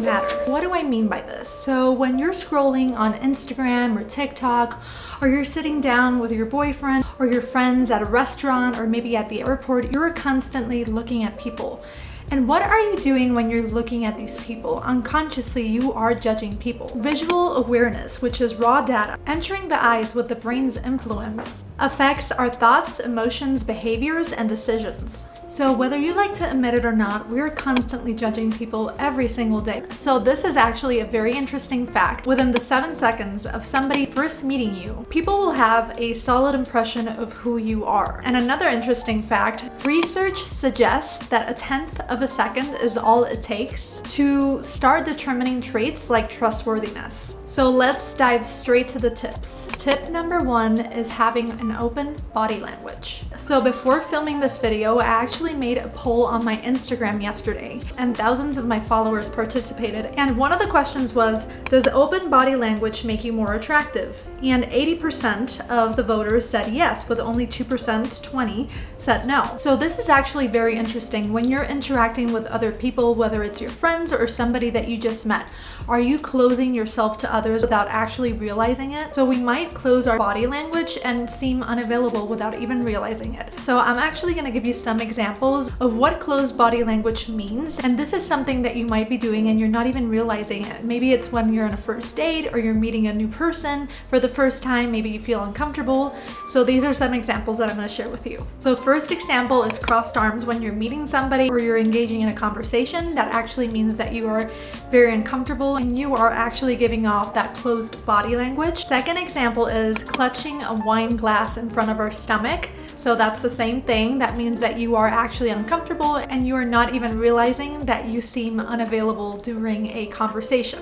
matter. What do I mean by this? So when you're scrolling on Instagram or TikTok, or you're sitting down with your boyfriend or your friends at a restaurant or maybe at the airport, you're constantly looking at people. And what are you doing when you're looking at these people? Unconsciously, you are judging people. Visual awareness, which is raw data, entering the eyes with the brain's influence, affects our thoughts, emotions, behaviors, and decisions. So whether you like to admit it or not, we're constantly judging people every single day. So this is actually a very interesting fact. Within the 7 seconds of somebody first meeting you, people will have a solid impression of who you are. And another interesting fact, research suggests that 1/10 of a second is all it takes to start determining traits like trustworthiness. So let's dive straight to the tips. Tip number 1 is having an open body language. So before filming this video, I actually made a poll on my Instagram yesterday, and thousands of my followers participated. And one of the questions was, does open body language make you more attractive? And 80% of the voters said yes, with only 2%, 20, said no. So this is actually very interesting. When you're interacting with other people, whether it's your friends or somebody that you just met, are you closing yourself to others without actually realizing it? So we might close our body language and seem unavailable without even realizing it. So I'm actually going to give you some examples of what closed body language means. And this is something that you might be doing and you're not even realizing it. Maybe it's when you're on a first date or you're meeting a new person for the first time. Maybe you feel uncomfortable. So these are some examples that I'm going to share with you. So first example is crossed arms. When you're meeting somebody or you're engaging in a conversation, that actually means that you are very uncomfortable and you are actually giving off that closed body language. Second example is clutching a wine glass in front of our stomach. So that's the same thing. That means that you are actually uncomfortable and you are not even realizing that you seem unavailable during a conversation.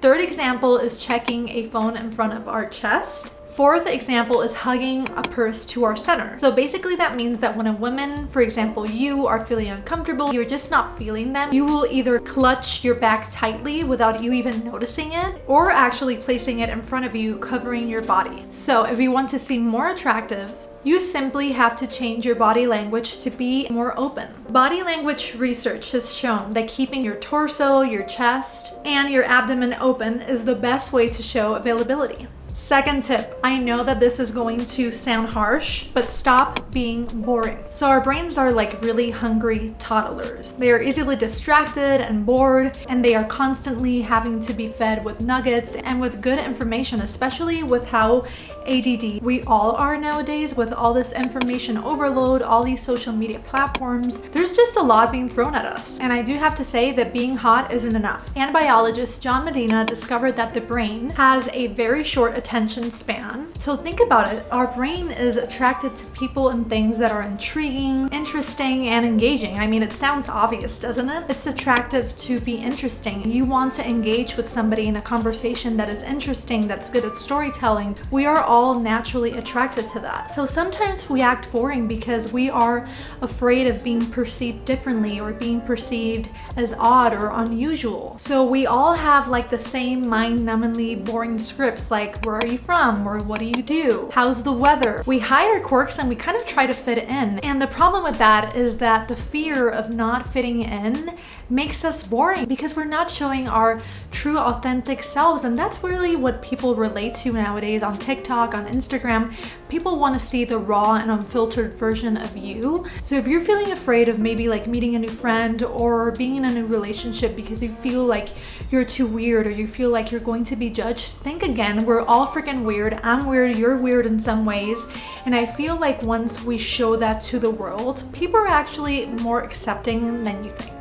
Third example is checking a phone in front of our chest. Fourth example is hugging a purse to our center. So basically that means that when a woman, for example, you are feeling uncomfortable, you're just not feeling them, you will either clutch your back tightly without you even noticing it, or actually placing it in front of you, covering your body. So if you want to seem more attractive, you simply have to change your body language to be more open. Body language research has shown that keeping your torso, your chest, and your abdomen open is the best way to show availability. Second tip, I know that this is going to sound harsh, but stop being boring. So our brains are like really hungry toddlers. They are easily distracted and bored, and they are constantly having to be fed with nuggets and with good information, especially with how ADD we all are nowadays with all this information overload, all these social media platforms. There's just a lot being thrown at us. And I do have to say that being hot isn't enough. And biologist John Medina discovered that the brain has a very short attention span. So think about it. Our brain is attracted to people and things that are intriguing, interesting, and engaging. I mean, it sounds obvious, doesn't it? It's attractive to be interesting. You want to engage with somebody in a conversation that is interesting, that's good at storytelling. We are all naturally attracted to that. So sometimes we act boring because we are afraid of being perceived differently or being perceived as odd or unusual. So we all have like the same mind-numbingly boring scripts like, where are you from? Or what do you do? How's the weather? We hide our quirks and we kind of try to fit in. And the problem with that is that the fear of not fitting in makes us boring because we're not showing our true authentic selves. And that's really what people relate to nowadays on TikTok, on Instagram. People want to see the raw and unfiltered version of you. So if you're feeling afraid of maybe like meeting a new friend or being in a new relationship because you feel like you're too weird or you feel like you're going to be judged, think again. We're all freaking weird. I'm weird, you're weird in some ways. And I feel like once we show that to the world, people are actually more accepting than you think.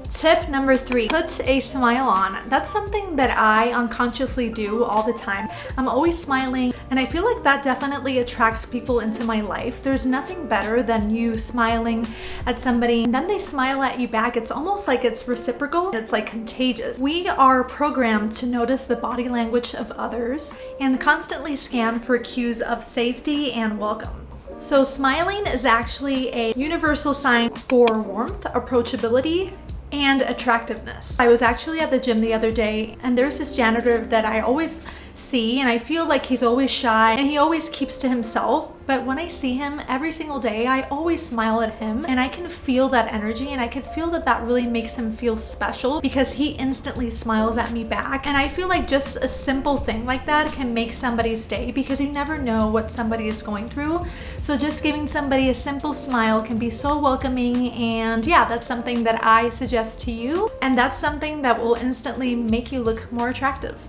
Tip number 3, put a smile on. That's something that I unconsciously do all the time. I'm always smiling, and I feel like that definitely attracts people into my life. There's nothing better than you smiling at somebody and then they smile at you back. It's almost like it's reciprocal. It's like contagious. We are programmed to notice the body language of others and constantly scan for cues of safety and welcome. So smiling is actually a universal sign for warmth, approachability, and attractiveness. I was actually at the gym the other day, and there's this janitor that I always see, and I feel like he's always shy and he always keeps to himself. But when I see him every single day, I always smile at him, and I can feel that energy, and I can feel that that really makes him feel special because he instantly smiles at me back. And I feel like just a simple thing like that can make somebody's day, because you never know what somebody is going through. So just giving somebody a simple smile can be so welcoming, and yeah, that's something that I suggest to you, and that's something that will instantly make you look more attractive.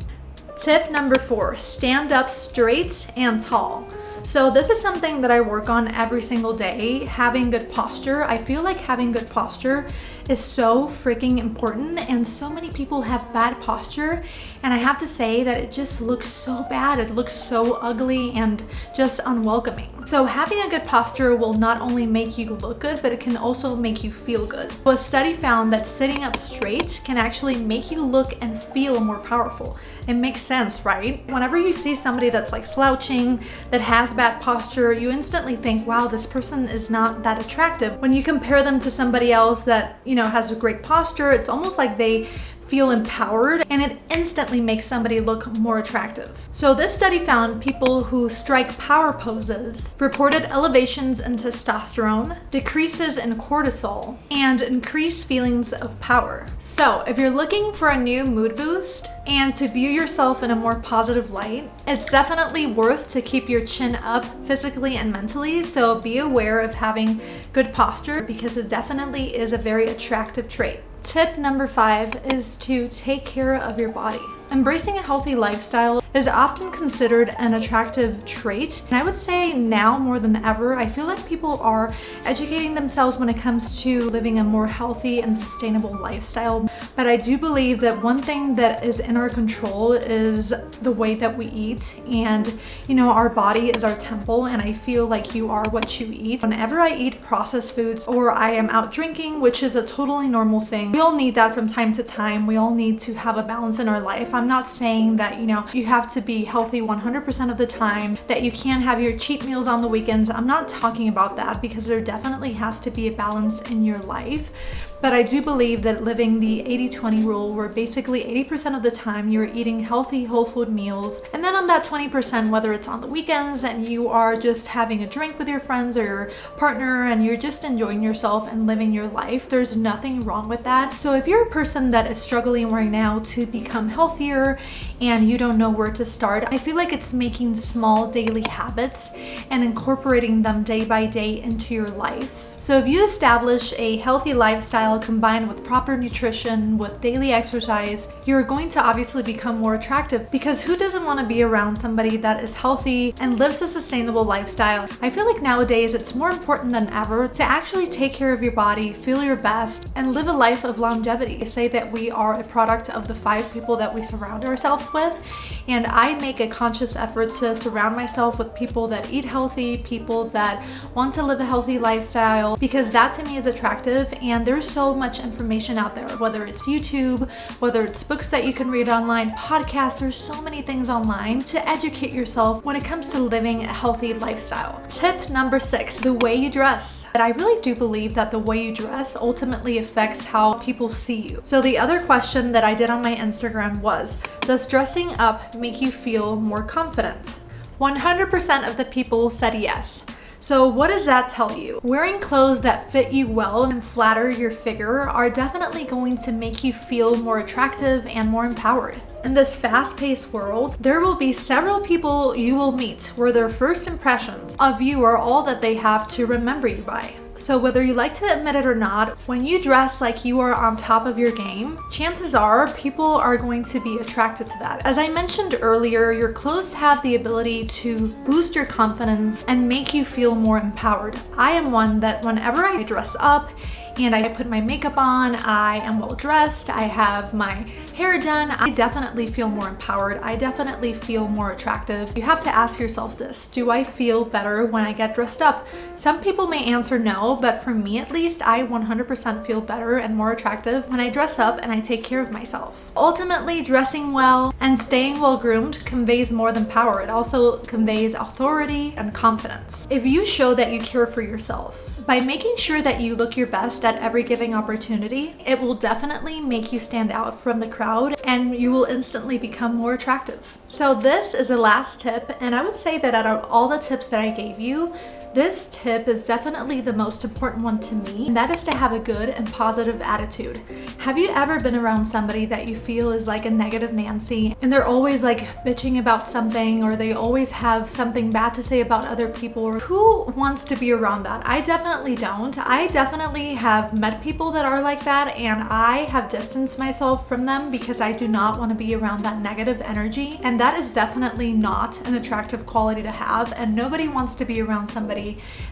Tip number 4, stand up straight and tall. So this is something that I work on every single day, having good posture. I feel like having good posture is so freaking important, and so many people have bad posture, and I have to say that it just looks so bad. It looks so ugly and just unwelcoming. So having a good posture will not only make you look good, but it can also make you feel good. So a study found that sitting up straight can actually make you look and feel more powerful. It makes sense, right? Whenever you see somebody that's like slouching, that has bad posture, you instantly think, wow, this person is not that attractive. When you compare them to somebody else that, has a great posture, it's almost like they feel empowered, and it instantly makes somebody look more attractive. So this study found people who strike power poses reported elevations in testosterone, decreases in cortisol, and increased feelings of power. So if you're looking for a new mood boost and to view yourself in a more positive light, it's definitely worth to keep your chin up physically and mentally. So be aware of having good posture, because it definitely is a very attractive trait. Tip number 5 is to take care of your body. Embracing a healthy lifestyle is often considered an attractive trait. And I would say now more than ever, I feel like people are educating themselves when it comes to living a more healthy and sustainable lifestyle. But I do believe that one thing that is in our control is the way that we eat. And our body is our temple, and I feel like you are what you eat. Whenever I eat processed foods or I am out drinking, which is a totally normal thing, we all need that from time to time. We all need to have a balance in our life. I'm not saying that, you have to be healthy 100% of the time, that you can't have your cheat meals on the weekends. I'm not talking about that, because there definitely has to be a balance in your life. But I do believe that living the 80-20 rule, where basically 80% of the time you're eating healthy whole food meals, and then on that 20%, whether it's on the weekends and you are just having a drink with your friends or your partner and you're just enjoying yourself and living your life, there's nothing wrong with that. So if you're a person that is struggling right now to become healthier and you don't know where to start, I feel like it's making small daily habits and incorporating them day by day into your life. So if you establish a healthy lifestyle combined with proper nutrition, with daily exercise, you're going to obviously become more attractive, because who doesn't want to be around somebody that is healthy and lives a sustainable lifestyle? I feel like nowadays it's more important than ever to actually take care of your body, feel your best, and live a life of longevity. I say that we are a product of the 5 people that we surround ourselves with, and I make a conscious effort to surround myself with people that eat healthy, people that want to live a healthy lifestyle, because that to me is attractive. And there's so much information out there, whether it's YouTube, whether it's books that you can read online, podcasts, there's so many things online to educate yourself when it comes to living a healthy lifestyle. Tip number 6, the way you dress. But I really do believe that the way you dress ultimately affects how people see you. So the other question that I did on my Instagram was, does dressing up make you feel more confident? 100% of the people said yes. So what does that tell you? Wearing clothes that fit you well and flatter your figure are definitely going to make you feel more attractive and more empowered. In this fast-paced world, there will be several people you will meet where their first impressions of you are all that they have to remember you by. So whether you like to admit it or not, when you dress like you are on top of your game, chances are people are going to be attracted to that. As I mentioned earlier, your clothes have the ability to boost your confidence and make you feel more empowered. I am one that whenever I dress up and I put my makeup on, I am well dressed, I have my hair done, I definitely feel more empowered. I definitely feel more attractive. You have to ask yourself this: do I feel better when I get dressed up? Some people may answer no, but for me at least, I 100% feel better and more attractive when I dress up and I take care of myself. Ultimately, dressing well and staying well groomed conveys more than power. It also conveys authority and confidence. If you show that you care for yourself by making sure that you look your best best at every given opportunity, it will definitely make you stand out from the crowd and you will instantly become more attractive. So this is the last tip, and I would say that out of all the tips that I gave you, this tip is definitely the most important one to me, and that is to have a good and positive attitude. Have you ever been around somebody that you feel is like a negative Nancy, and they're always like bitching about something, or they always have something bad to say about other people? Who wants to be around that? I definitely don't. I definitely have met people that are like that, and I have distanced myself from them because I do not want to be around that negative energy, and that is definitely not an attractive quality to have, and nobody wants to be around somebody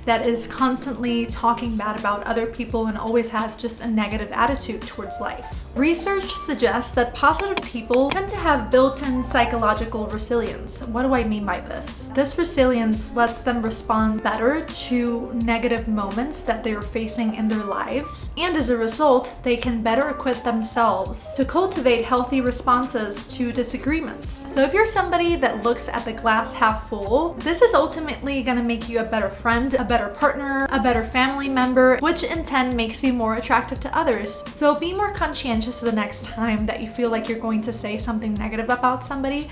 that is constantly talking bad about other people and always has just a negative attitude towards life. Research suggests that positive people tend to have built-in psychological resilience. What do I mean by this? This resilience lets them respond better to negative moments that they are facing in their lives, and as a result, they can better equip themselves to cultivate healthy responses to disagreements. So if you're somebody that looks at the glass half full, this is ultimately going to make you a better friend, a better partner, a better family member, which in turn makes you more attractive to others. So be more conscientious the next time that you feel like you're going to say something negative about somebody.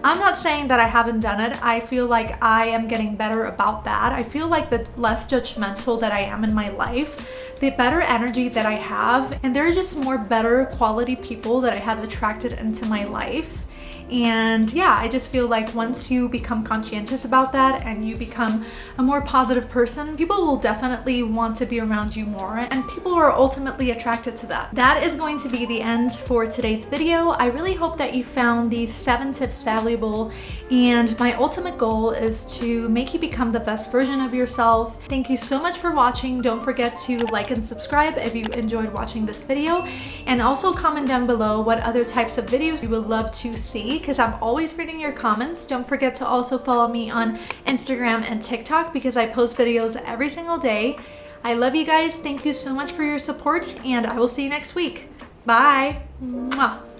I'm not saying that I haven't done it. I feel like I am getting better about that. I feel like the less judgmental that I am in my life, the better energy that I have, and there are just more better quality people that I have attracted into my life. And yeah, I just feel like once you become conscientious about that and you become a more positive person, people will definitely want to be around you more, and people are ultimately attracted to that. That is going to be the end for today's video. I really hope that you found these 7 tips valuable, and my ultimate goal is to make you become the best version of yourself. Thank you so much for watching. Don't forget to like and subscribe if you enjoyed watching this video, and also comment down below what other types of videos you would love to see, because I'm always reading your comments. Don't forget to also follow me on Instagram and TikTok because I post videos every single day. I love you guys. Thank you so much for your support, and I will see you next week. Bye. Mwah.